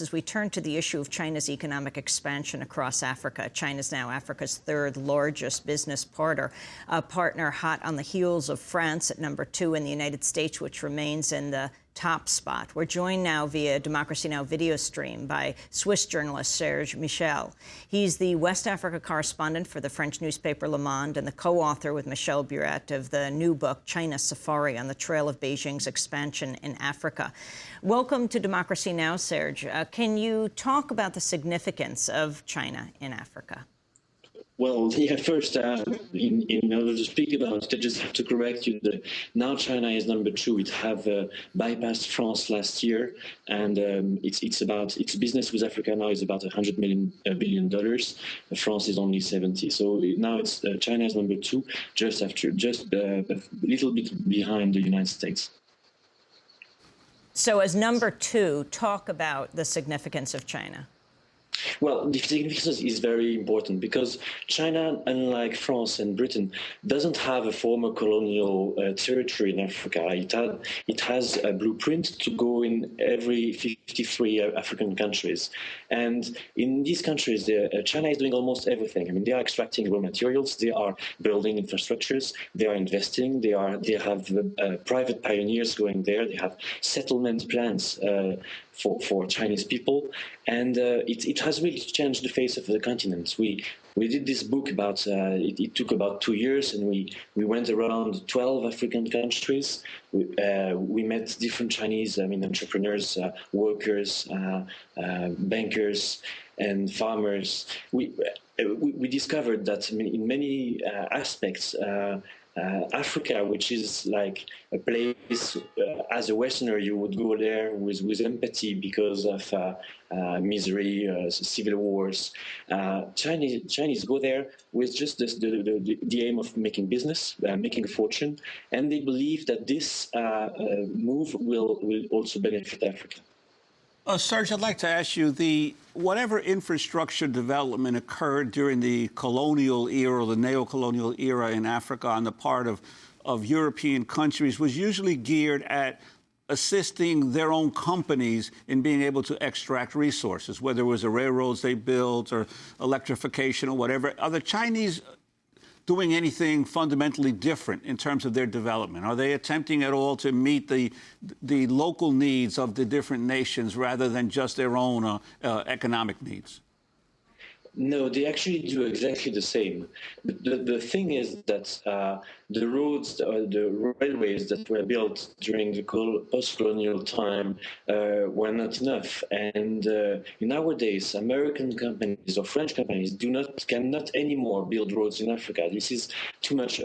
as we turn to the issue of China's economic expansion across Africa. China's now Africa's third largest business partner, hot on the heels of France at #2 in the United States, which remains in the top spot. We're joined now via Democracy Now! Video stream by Swiss journalist Serge Michel. He's the West Africa correspondent for the French newspaper Le Monde and the co-author with Michel Buret of the new book, China Safari, on the trail of Beijing's expansion in Africa. Welcome to Democracy Now!, Serge. Can you talk about the significance of China in Africa? Well, yeah, first, in order to speak about it, I just have to correct you that now China is #2. It have bypassed France last year, and its business with Africa now is about $100 billion. France is only 70. So now it's China is #2, just a little bit behind the United States. So as #2, talk about the significance of China. Well, the significance is very important because China, unlike France and Britain, doesn't have a former colonial territory in Africa. It has a blueprint to go in every 53 African countries. And in these countries, China is doing almost everything. I mean, they are extracting raw materials, they are building infrastructures, they are investing, they have private pioneers going there, they have settlement plans for Chinese people, and it has really changed the face of the continent. We did this book about it took about 2 years, and we went around 12 African countries. We met different Chinese, entrepreneurs, workers, bankers, and farmers. We discovered that in many aspects, Africa, which is like a place, as a Westerner, you would go there with empathy because of misery, civil wars. Chinese go there with just the aim of making business, making a fortune, and they believe that this move will also benefit Africa. Serge, I'd like to ask you, whatever infrastructure development occurred during the colonial era, the neo-colonial era in Africa on the part of European countries was usually geared at assisting their own companies in being able to extract resources, whether it was the railroads they built or electrification or whatever. Are the Chinese doing anything fundamentally different in terms of their development? Are they attempting at all to meet the local needs of the different nations rather than just their own economic needs? No, they actually do exactly the same. The thing is that the roads, the railways that were built during the post-colonial time were not enough. And nowadays, American companies or French companies cannot anymore build roads in Africa. This is too much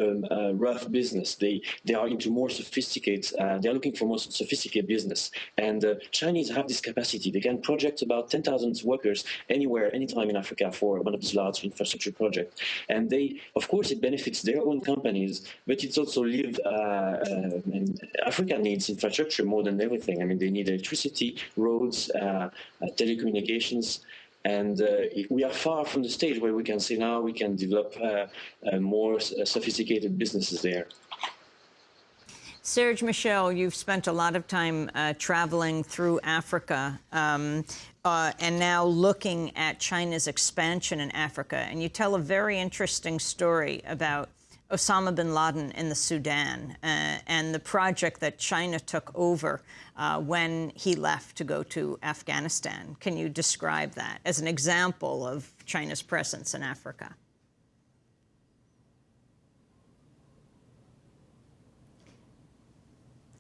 rough business. They are into more sophisticated. They are looking for more sophisticated business. And Chinese have this capacity. They can project about 10,000 workers anywhere, anytime in Africa for one of these large infrastructure projects. And of course, it benefits their own companies, but it's also and Africa needs infrastructure more than everything. I mean, they need electricity, roads, telecommunications. And we are far from the stage where we can say now we can develop more sophisticated businesses there. Serge Michel, you've spent a lot of time traveling through Africa and now looking at China's expansion in Africa. And you tell a very interesting story about Osama bin Laden in the Sudan and the project that China took over when he left to go to Afghanistan. Can you describe that as an example of China's presence in Africa?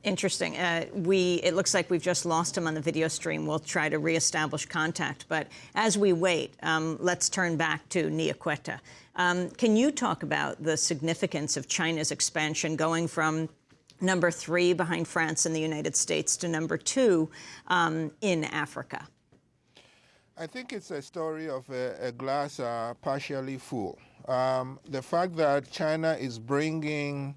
Interesting. It looks like we've just lost him on the video stream. We'll try to reestablish contact. But as we wait, let's turn back to Nii Akuetteh. Can you talk about the significance of China's expansion going from #3 behind France and the United States to #2 in Africa? I think it's a story of a glass partially full. The fact that China is bringing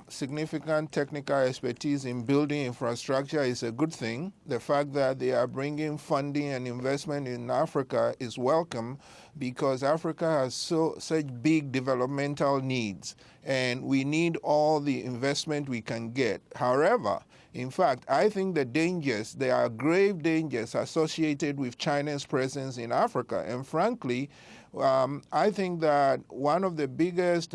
significant technical expertise in building infrastructure is a good thing. The fact that they are bringing funding and investment in Africa is welcome because Africa has such big developmental needs and we need all the investment we can get. However, In fact, I think there are grave dangers associated with China's presence in Africa. And frankly, I think that one of the biggest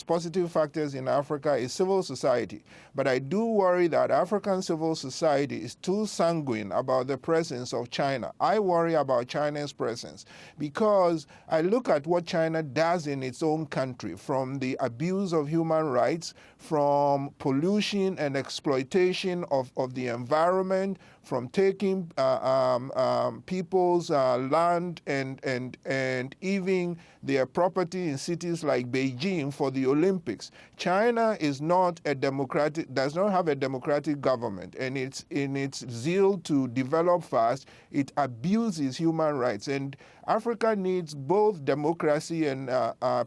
positive factors in Africa is civil society. But I do worry that African civil society is too sanguine about the presence of China. I worry about China's presence because I look at what China does in its own country, from the abuse of human rights, from pollution and exploitation of the environment, from taking people's land and even their property in cities like Beijing for the Olympics. China is not a does not have a democratic government, and it's in its zeal to develop fast, it abuses human rights. And Africa needs both democracy and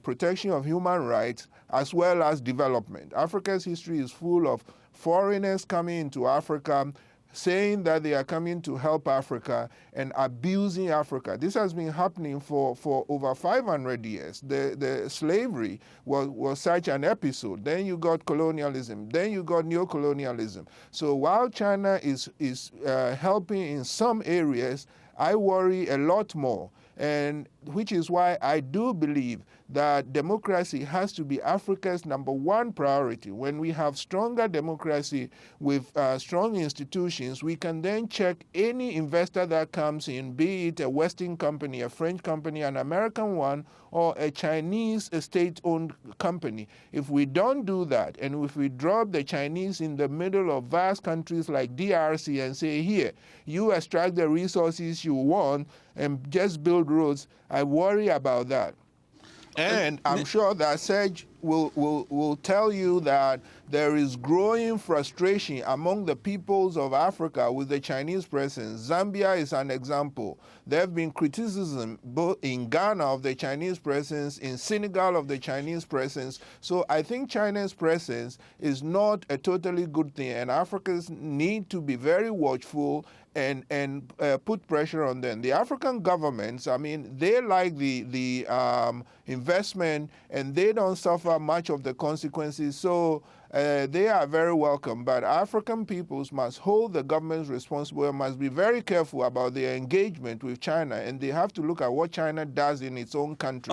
protection of human rights as well as development. Africa's history is full of foreigners coming into Africa, saying that they are coming to help Africa and abusing Africa. This has been happening for over 500 years. The slavery was such an episode. Then you got colonialism. Then you got neocolonialism. So while China is helping in some areas, I worry a lot more. And which is why I do believe that democracy has to be Africa's #1 priority. When we have stronger democracy with strong institutions, we can then check any investor that comes in, be it a Western company, a French company, an American one, or a Chinese state-owned company. If we don't do that, and if we drop the Chinese in the middle of vast countries like DRC and say, here, you extract the resources you want and just build roads, I worry about that. And I'm sure that Serge will tell you that there is growing frustration among the peoples of Africa with the Chinese presence. Zambia is an example. There have been criticism both in Ghana of the Chinese presence, in Senegal of the Chinese presence. So I think China's presence is not a totally good thing, and Africans need to be very watchful and put pressure on them. The African governments, I mean, they like the investment, and they don't suffer much of the consequences. So they are very welcome. But African peoples must hold the governments responsible and must be very careful about their engagement with China. And they have to look at what China does in its own country.